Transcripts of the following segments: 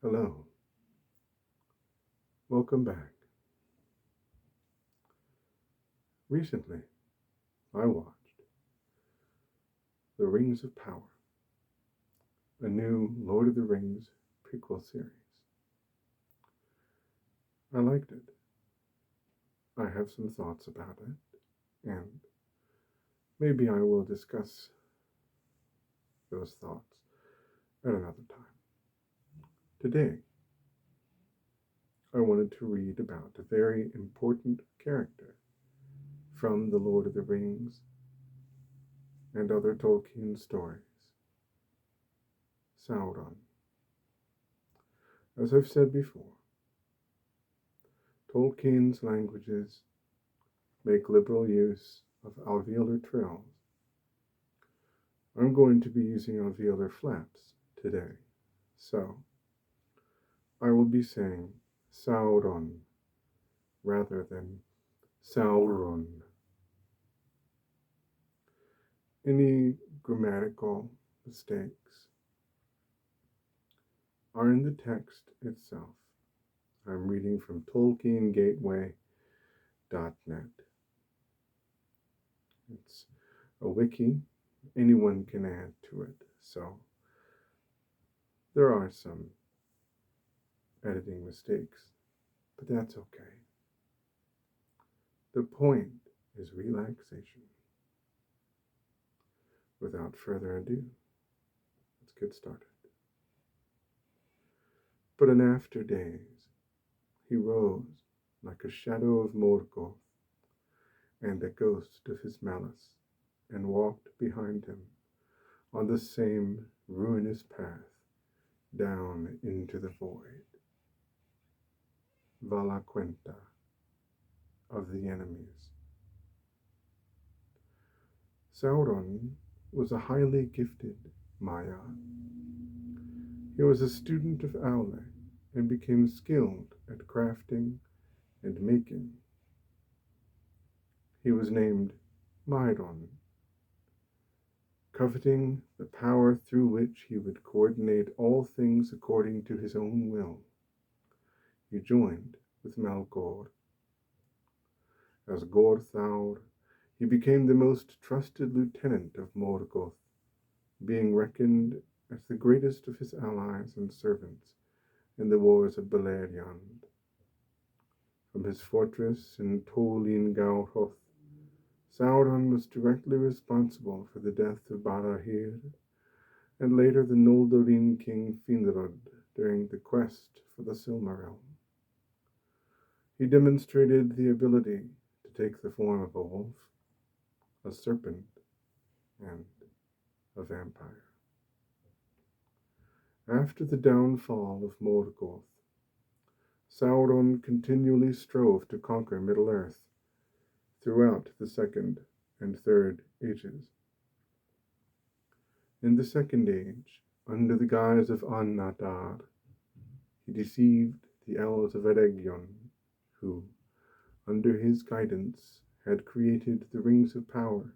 Hello, welcome back. Recently, I watched The Rings of Power, a new Lord of the Rings prequel series. I liked it. I have some thoughts about it, and maybe I will discuss those thoughts at another time. Today, I wanted to read about a very important character from The Lord of the Rings and other Tolkien stories, Sauron. As I've said before, Tolkien's languages make liberal use of alveolar trills. I'm going to be using alveolar flaps today, so I will be saying Sauron rather than Sauron. Any grammatical mistakes are in the text itself. I'm reading from Tolkien Gateway.net. It's a wiki. Anyone can add to it, so there are some editing mistakes, but that's okay. The point is relaxation. Without further ado, let's get started. But in after days, he rose like a shadow of Morgoth and a ghost of his malice, and walked behind him on the same ruinous path down into the void. Vala Quenta of the enemies. Sauron was a highly gifted Maya. He was a student of Aule and became skilled at crafting and making. He was named Mairon, coveting the power through which he would coordinate all things according to his own will. He joined with Melkor. As Gorthaur, he became the most trusted lieutenant of Morgoth, being reckoned as the greatest of his allies and servants in the wars of Beleriand. From his fortress in Tolkien Gateway, Sauron was directly responsible for the death of Barahir and later the Noldorin king Finrod during the quest for the Silmaril. He demonstrated the ability to take the form of a wolf, a serpent, and a vampire. After the downfall of Morgoth, Sauron continually strove to conquer Middle-earth throughout the Second and Third Ages. In the Second Age, under the guise of An-Nadar, he deceived the elves of Eregion, who, under his guidance, had created the Rings of Power,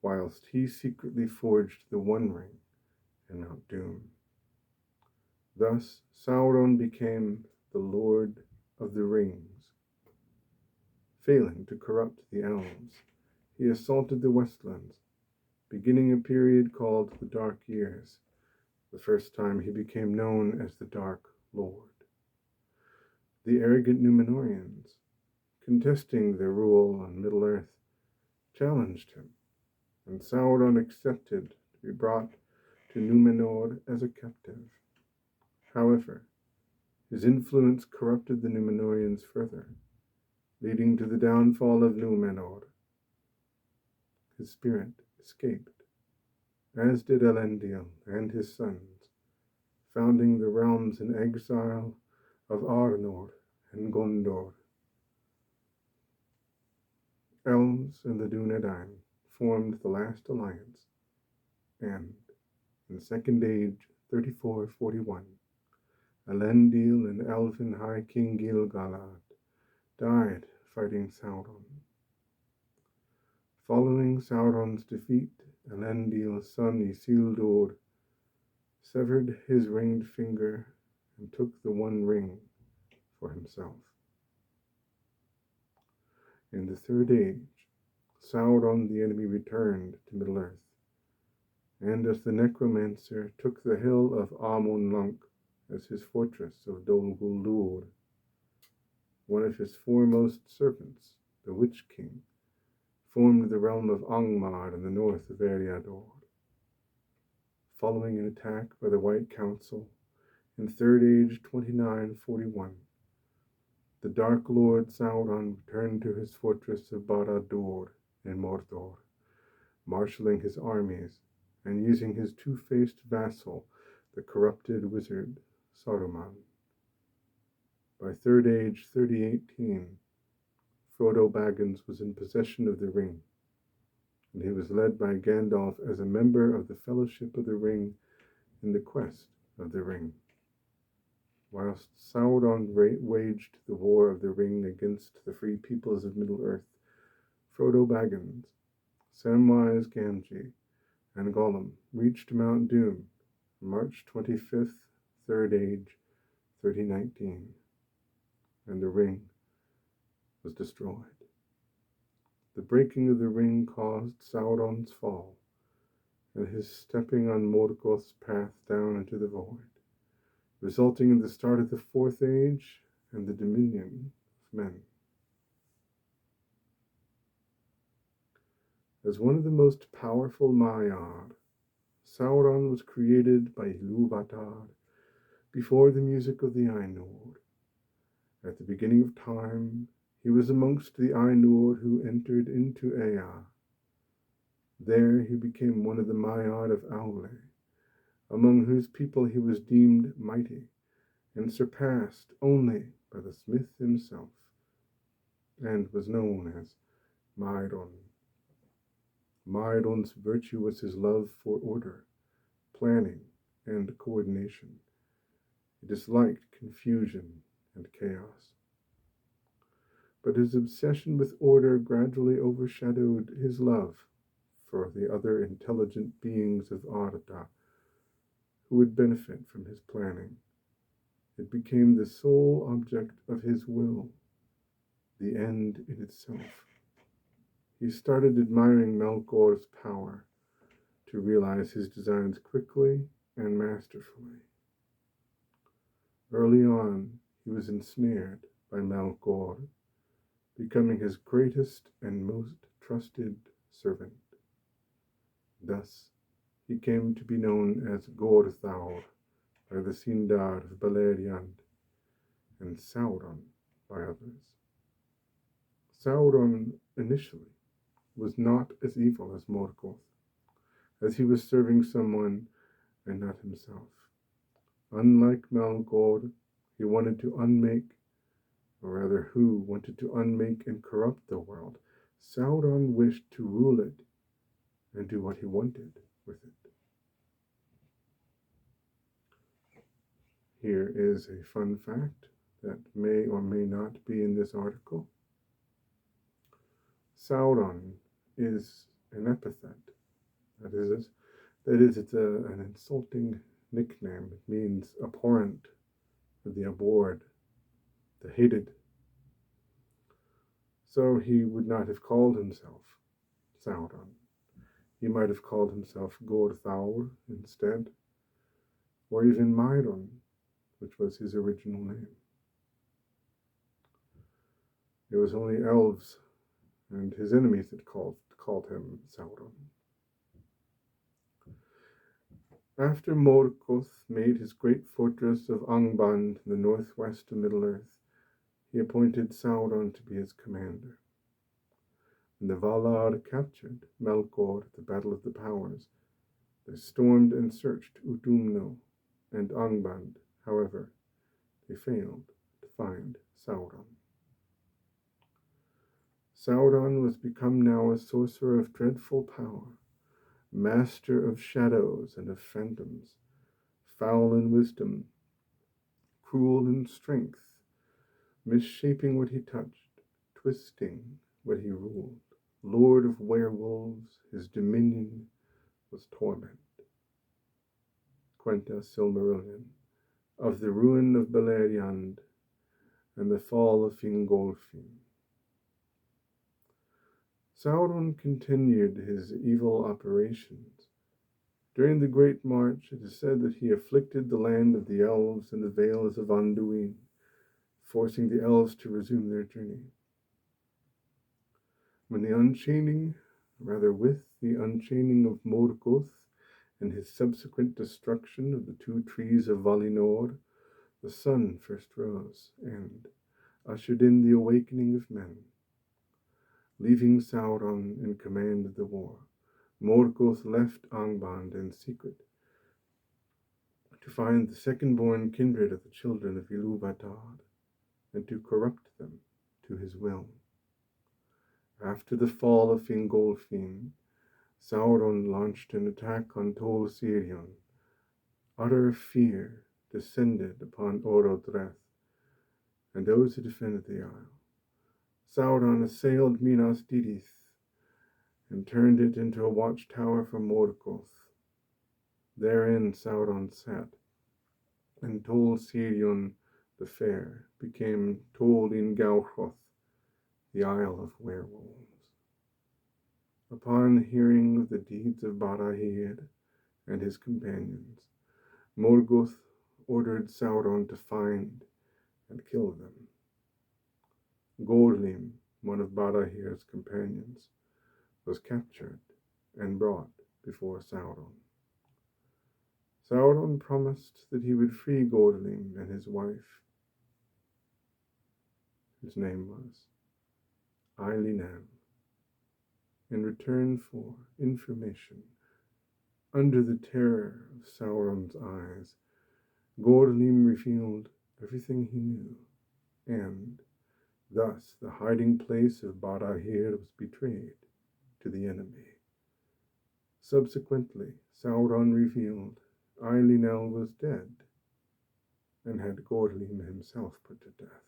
whilst he secretly forged the One Ring in Mount Doom. Thus, Sauron became the Lord of the Rings. Failing to corrupt the elves, he assaulted the Westlands, beginning a period called the Dark Years, the first time he became known as the Dark Lord. The arrogant Númenóreans, contesting their rule on Middle-earth, challenged him, and Sauron accepted to be brought to Númenor as a captive. However, his influence corrupted the Númenóreans further, leading to the downfall of Númenor. His spirit escaped, as did Elendil and his sons, founding the realms in exile of Arnor and Gondor. Elves and the Dúnedain formed the last alliance, and in Second Age 3441, Elendil and Elven High King Gil-galad died fighting Sauron. Following Sauron's defeat, Elendil's son Isildur severed his ringed finger and took the One Ring for himself. In the Third Age, Sauron the enemy returned to Middle-earth, and as the necromancer took the hill of Amon Lunk as his fortress of Dol Guldur, one of his foremost servants, the Witch King, formed the realm of Angmar in the north of Eriador. Following an attack by the White Council in Third Age 2941, the Dark Lord Sauron returned to his fortress of Barad-dûr in Mordor, marshalling his armies and using his two-faced vassal, the corrupted wizard Saruman. By Third Age 3018, Frodo Baggins was in possession of the ring, and he was led by Gandalf as a member of the Fellowship of the Ring in the quest of the ring. Whilst Sauron waged the War of the Ring against the free peoples of Middle-earth, Frodo Baggins, Samwise Gamgee, and Gollum reached Mount Doom on March 25th, Third Age, 3019, and the ring was destroyed. The breaking of the ring caused Sauron's fall, and his stepping on Morgoth's path down into the void, resulting in the start of the Fourth Age and the dominion of men. As one of the most powerful Maiar, Sauron was created by Ilúvatar before the music of the Ainur. At the beginning of time, he was amongst the Ainur who entered into Ea. There he became one of the Maiar of Aule, among whose people he was deemed mighty, and surpassed only by the smith himself, and was known as Mairon. Mairon's virtue was his love for order, planning, and coordination. He disliked confusion and chaos. But his obsession with order gradually overshadowed his love for the other intelligent beings of Arda who would benefit from his planning. It became the sole object of his will, the end in itself. He started admiring Melkor's power to realize his designs quickly and masterfully. Early on, he was ensnared by Melkor, becoming his greatest and most trusted servant. Thus, he came to be known as Gorthaur by the Sindar of Beleriand, and Sauron by others. Sauron initially was not as evil as Morgoth, as he was serving someone and not himself. Unlike Melkor, he wanted to unmake, or rather who wanted to unmake and corrupt the world. Sauron wished to rule it and do what he wanted with it. Here is a fun fact that may or may not be in this article. Sauron is an epithet. That is, it's an insulting nickname. It means abhorrent, the abhorred, the hated. So he would not have called himself Sauron. He might have called himself Gorthaur instead, or even Mairon, which was his original name. It was only elves and his enemies that called him Sauron. After Morgoth made his great fortress of Angband in the northwest of Middle-earth, he appointed Sauron to be his commander. When the Valar captured Melkor at the Battle of the Powers, they stormed and searched Utumno and Angband. However, they failed to find Sauron. Sauron was become now a sorcerer of dreadful power, master of shadows and of phantoms, foul in wisdom, cruel in strength, misshaping what he touched, twisting what he ruled. Lord of werewolves, his dominion was torment. Quenta Silmarillion, of the ruin of Beleriand and the fall of Fingolfin. Sauron continued his evil operations. During the Great March, it is said that he afflicted the land of the elves in the vales of Anduin, forcing the elves to resume their journey. With the unchaining of Morgoth and his subsequent destruction of the two trees of Valinor, the sun first rose and ushered in the awakening of men. Leaving Sauron in command of the war, Morgoth left Angband in secret to find the second-born kindred of the children of Ilúvatar and to corrupt them to his will. After the fall of Fingolfin, Sauron launched an attack on Tol Sirion. Utter fear descended upon Orodreth and those who defended the isle. Sauron assailed Minas Tirith and turned it into a watchtower for Morgoth. Therein Sauron sat, and Tol Sirion the Fair became Tol in Gauchoth, the Isle of Werewolves. Upon hearing of the deeds of Barahir and his companions, Morgoth ordered Sauron to find and kill them. Gorlim, one of Barahir's companions, was captured and brought before Sauron. Sauron promised that he would free Gorlim and his wife, whose name was Eilinan, in return for information. Under the terror of Sauron's eyes, Gorlim revealed everything he knew, and thus the hiding place of Barahir was betrayed to the enemy. Subsequently, Sauron revealed Eilinan was dead and had Gorlim himself put to death.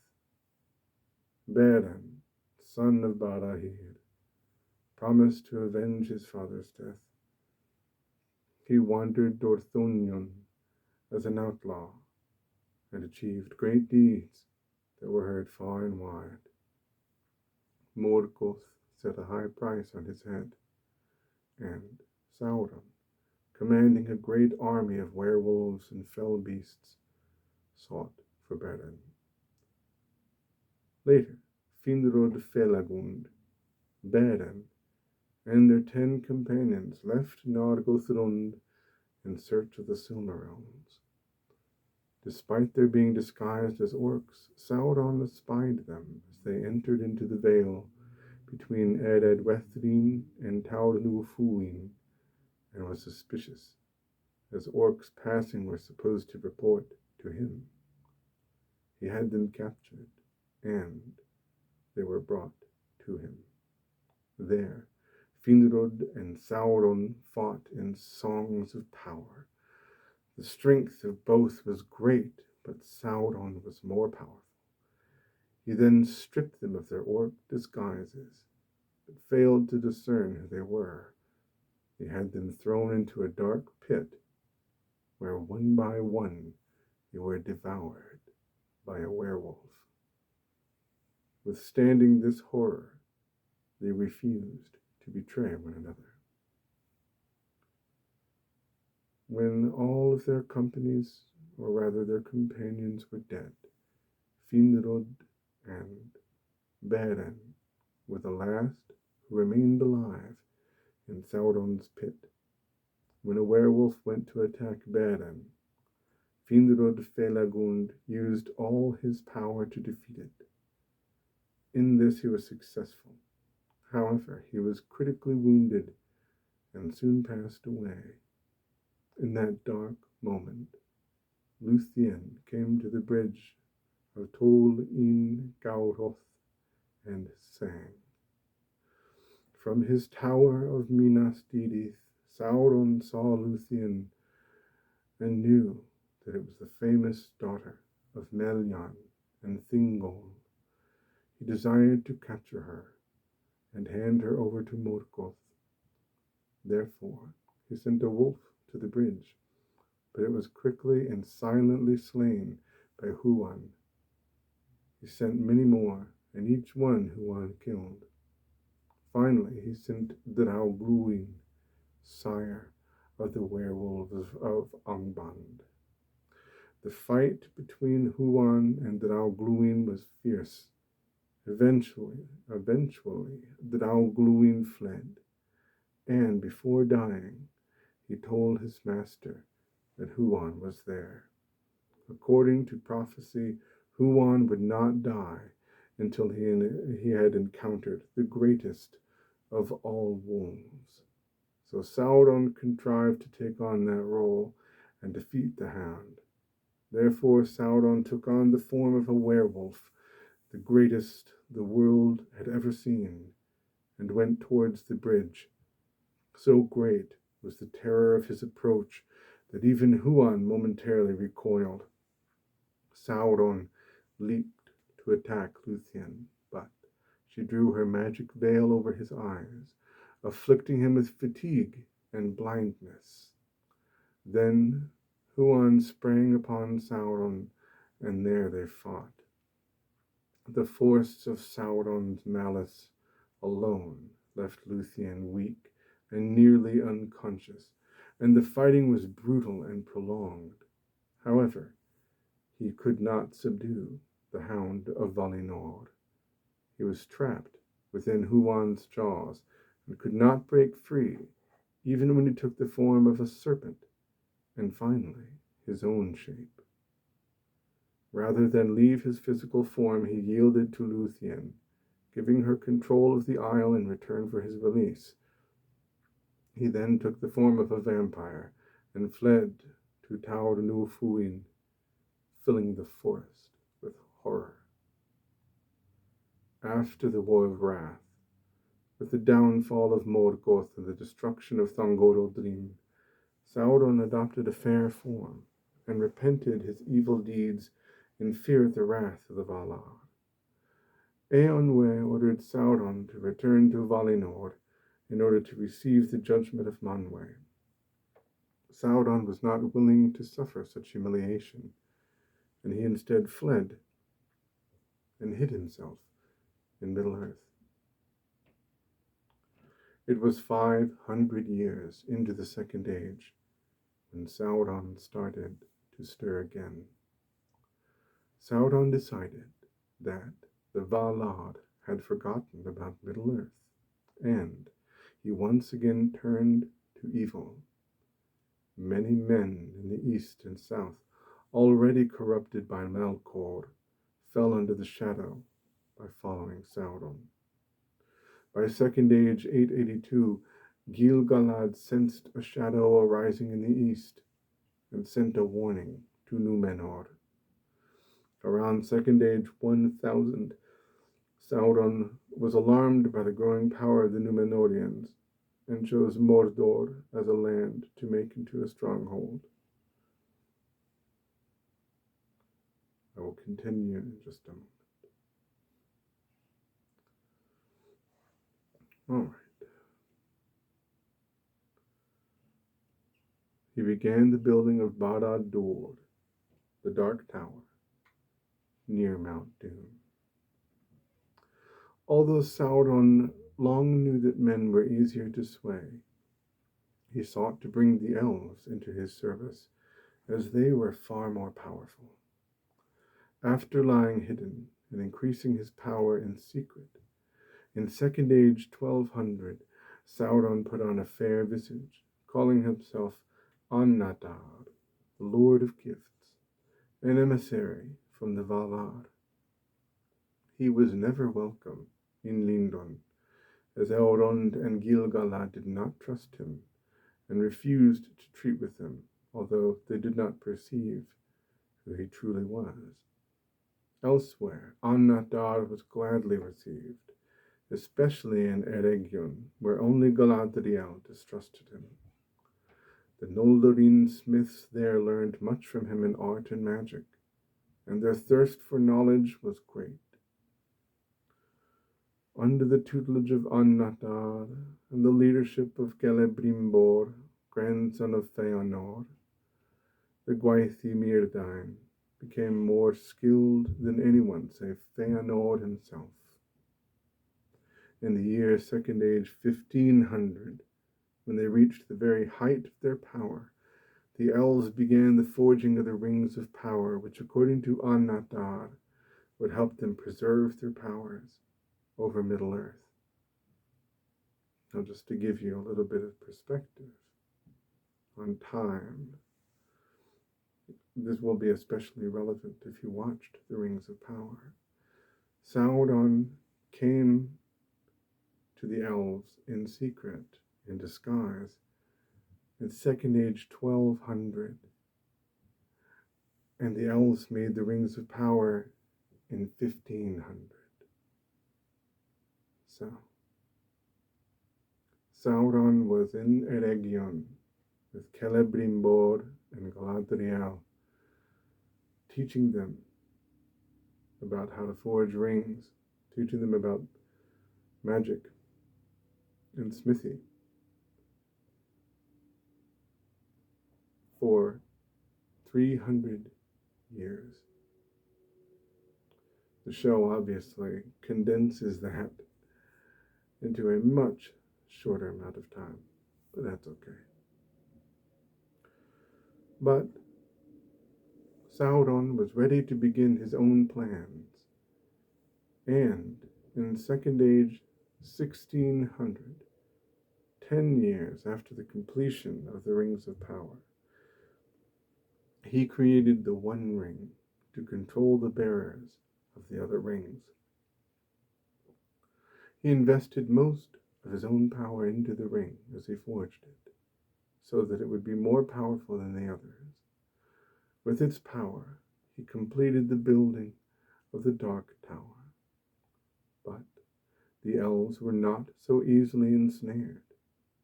Beren, son of Barahir, promised to avenge his father's death. He wandered Dorthonion as an outlaw and achieved great deeds that were heard far and wide. Morgoth set a high price on his head, and Sauron, commanding a great army of werewolves and fell beasts, sought for Beren. Later, Finrod Felagund, Beren, and their 10 companions left Nargothrond in search of the Silmarils. Despite their being disguised as orcs, Sauron espied them as they entered into the vale between Ered Wethrin and Taur Nufuin, and was suspicious, as orcs passing were supposed to report to him. He had them captured, and they were brought to him. There, Finrod and Sauron fought in songs of power. The strength of both was great, but Sauron was more powerful. He then stripped them of their orc disguises, but failed to discern who they were. He had them thrown into a dark pit, where one by one they were devoured by a werewolf. Withstanding this horror, they refused to betray one another. When all of their companies, or rather their companions, were dead, Finrod and Beren were the last who remained alive in Sauron's pit. When a werewolf went to attack Beren, Finrod Felagund used all his power to defeat it. In this he was successful. However, he was critically wounded and soon passed away. In that dark moment, Luthien came to the bridge of Tol in Gauroth and sang. From his tower of Minas Tirith, Sauron saw Luthien and knew that it was the famous daughter of Melian and Thingol. He desired to capture her and hand her over to Morgoth. Therefore, he sent a wolf to the bridge but it was quickly and silently slain by Huan. He sent many more, and each one Huan killed. Finally, he sent Draugluin, sire of the werewolves of Angband. The fight between Huan and Draugluin was fierce. Eventually, Draugluin fled, and before dying, he told his master that Huan was there. According to prophecy, Huan would not die until he had encountered the greatest of all wolves. So Sauron contrived to take on that role and defeat the Hound. Therefore, Sauron took on the form of a werewolf, the greatest the world had ever seen, and went towards the bridge. So great was the terror of his approach that even Huan momentarily recoiled. Sauron leaped to attack Luthien, but she drew her magic veil over his eyes, afflicting him with fatigue and blindness. Then Huan sprang upon Sauron, and there they fought. The force of Sauron's malice alone left Luthien weak and nearly unconscious, and the fighting was brutal and prolonged. However, he could not subdue the Hound of Valinor. He was trapped within Huan's jaws and could not break free, even when he took the form of a serpent, and finally his own shape. Rather than leave his physical form, he yielded to Luthien, giving her control of the isle in return for his release. He then took the form of a vampire and fled to Taur Nufuin, filling the forest with horror. After the War of Wrath, with the downfall of Morgoth and the destruction of Thangorodrim, Sauron adopted a fair form and repented his evil deeds in fear of the wrath of the Valar. Eonwe ordered Sauron to return to Valinor in order to receive the judgment of Manwë. Sauron was not willing to suffer such humiliation, and he instead fled and hid himself in Middle-earth. It was 500 years into the Second Age when Sauron started to stir again. Sauron decided that the Valar had forgotten about Middle-earth, and he once again turned to evil. Many men in the east and south, already corrupted by Melkor, fell under the shadow by following Sauron. By Second Age 882, Gil-galad sensed a shadow arising in the east and sent a warning to Númenor. Around Second Age 1000, Sauron was alarmed by the growing power of the Númenóreans and chose Mordor as a land to make into a stronghold. I will continue in just a moment. All right. He began the building of Barad-dûr, the Dark Tower, near Mount Doom. Although Sauron long knew that men were easier to sway, he sought to bring the elves into his service, as they were far more powerful. After lying hidden and increasing his power in secret, in Second Age 1200, Sauron put on a fair visage, calling himself An-Nadar, the Lord of Gifts, an emissary from the Valar. He was never welcome in Lindon, as Elrond and Gil-galad did not trust him and refused to treat with him, although they did not perceive who he truly was. Elsewhere, An-Nadar was gladly received, especially in Eregion, where only Galadriel distrusted him. The Noldorin smiths there learned much from him in art and magic, and their thirst for knowledge was great. Under the tutelage of An-Nadar and the leadership of Celebrimbor, grandson of Feanor, the Gwaith Myrdain became more skilled than anyone save Fëanor himself. In the year Second Age 1500, when they reached the very height of their power, the elves began the forging of the rings of power, which, according to An-Natar, would help them preserve their powers over Middle-earth. Now, just to give you a little bit of perspective on time, this will be especially relevant if you watched The Rings of Power. Sauron came to the elves in secret, in disguise, in Second Age 1200, and the elves made the Rings of Power in 1500. So, Sauron was in Eregion with Celebrimbor and Galadriel, teaching them about how to forge rings, teaching them about magic and smithy for 300 years. The show obviously condenses that into a much shorter amount of time, but that's okay. But Sauron was ready to begin his own plans, and in Second Age 1600, 10 years after the completion of the Rings of Power, he created the One Ring to control the bearers of the other rings. He invested most of his own power into the ring as he forged it, so that it would be more powerful than the others. With its power, he completed the building of the Dark Tower. But the elves were not so easily ensnared,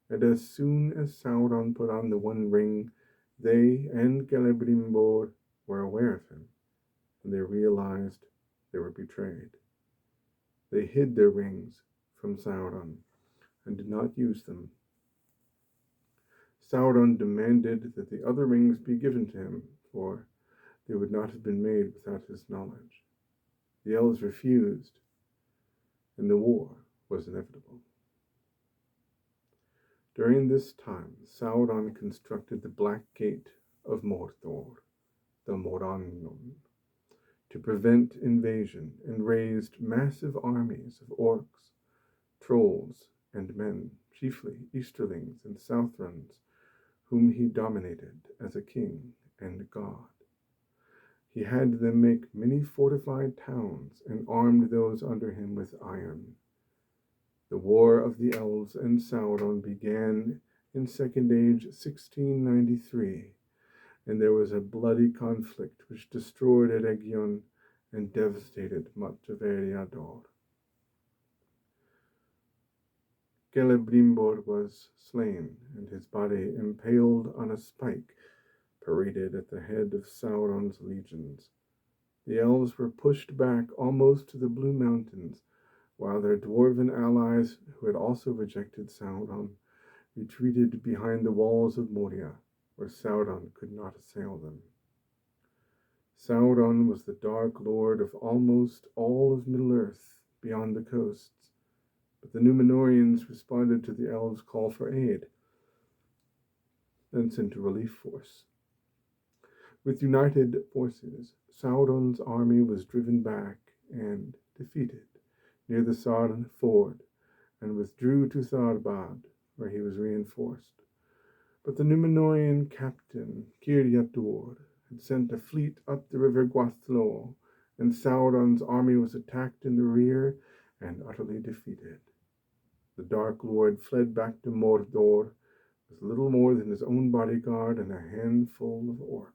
and as soon as Sauron put on the One Ring, they and Celebrimbor were aware of him, and they realized they were betrayed. They hid their rings from Sauron and did not use them. Sauron demanded that the other rings be given to him, for they would not have been made without his knowledge. The elves refused, and the war was inevitable. During this time, Sauron constructed the Black Gate of Mordor, the Morannon, to prevent invasion, and raised massive armies of orcs, trolls, and men, chiefly Easterlings and Southrons, whom he dominated as a king and god. He had them make many fortified towns and armed those under him with iron. The War of the Elves and Sauron began in Second Age 1693, and there was a bloody conflict which destroyed Eregion and devastated much of Eriador. Celebrimbor was slain, and his body, impaled on a spike, paraded at the head of Sauron's legions. The elves were pushed back almost to the Blue Mountains, while their dwarven allies, who had also rejected Sauron, retreated behind the walls of Moria, where Sauron could not assail them. Sauron was the Dark Lord of almost all of Middle-earth beyond the coasts, but the Númenóreans responded to the elves' call for aid and sent a relief force. With united forces, Sauron's army was driven back and defeated near the Sarn ford, and withdrew to Tharbad, where he was reinforced. But the Númenórean captain, Ciriatur, had sent a fleet up the river Gwathlo, and Sauron's army was attacked in the rear and utterly defeated. The Dark Lord fled back to Mordor with little more than his own bodyguard and a handful of orcs.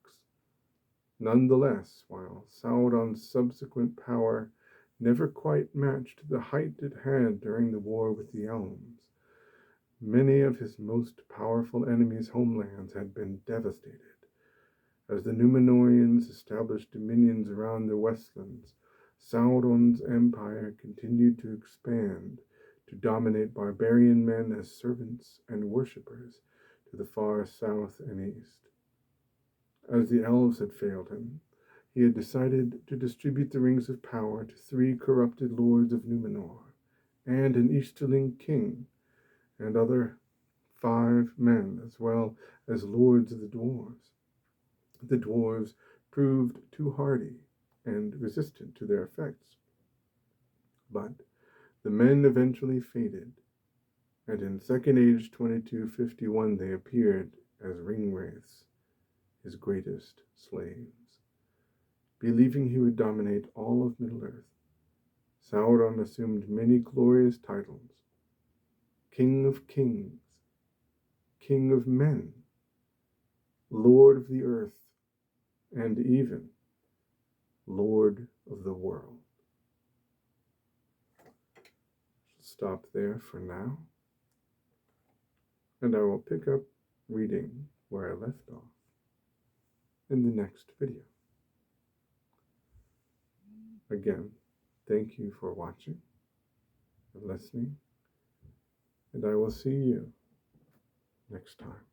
Nonetheless, while Sauron's subsequent power never quite matched the height it had during the war with the elves, many of his most powerful enemies' homelands had been devastated. As the Númenóreans established dominions around the Westlands, Sauron's empire continued to expand, to dominate barbarian men as servants and worshippers to the far south and east. As the elves had failed him, he had decided to distribute the rings of power to 3 corrupted lords of Numenor, and an Easterling king, and other 5 men, as well as lords of the dwarves. The dwarves proved too hardy and resistant to their effects. But the men eventually faded, and in Second Age 2251 they appeared as ringwraiths, his greatest slaves. Believing he would dominate all of Middle-earth, Sauron assumed many glorious titles: King of Kings, King of Men, Lord of the Earth, and even Lord of the World. Stop there for now, and I will pick up reading where I left off in the next video. Again, thank you for watching and listening, and I will see you next time.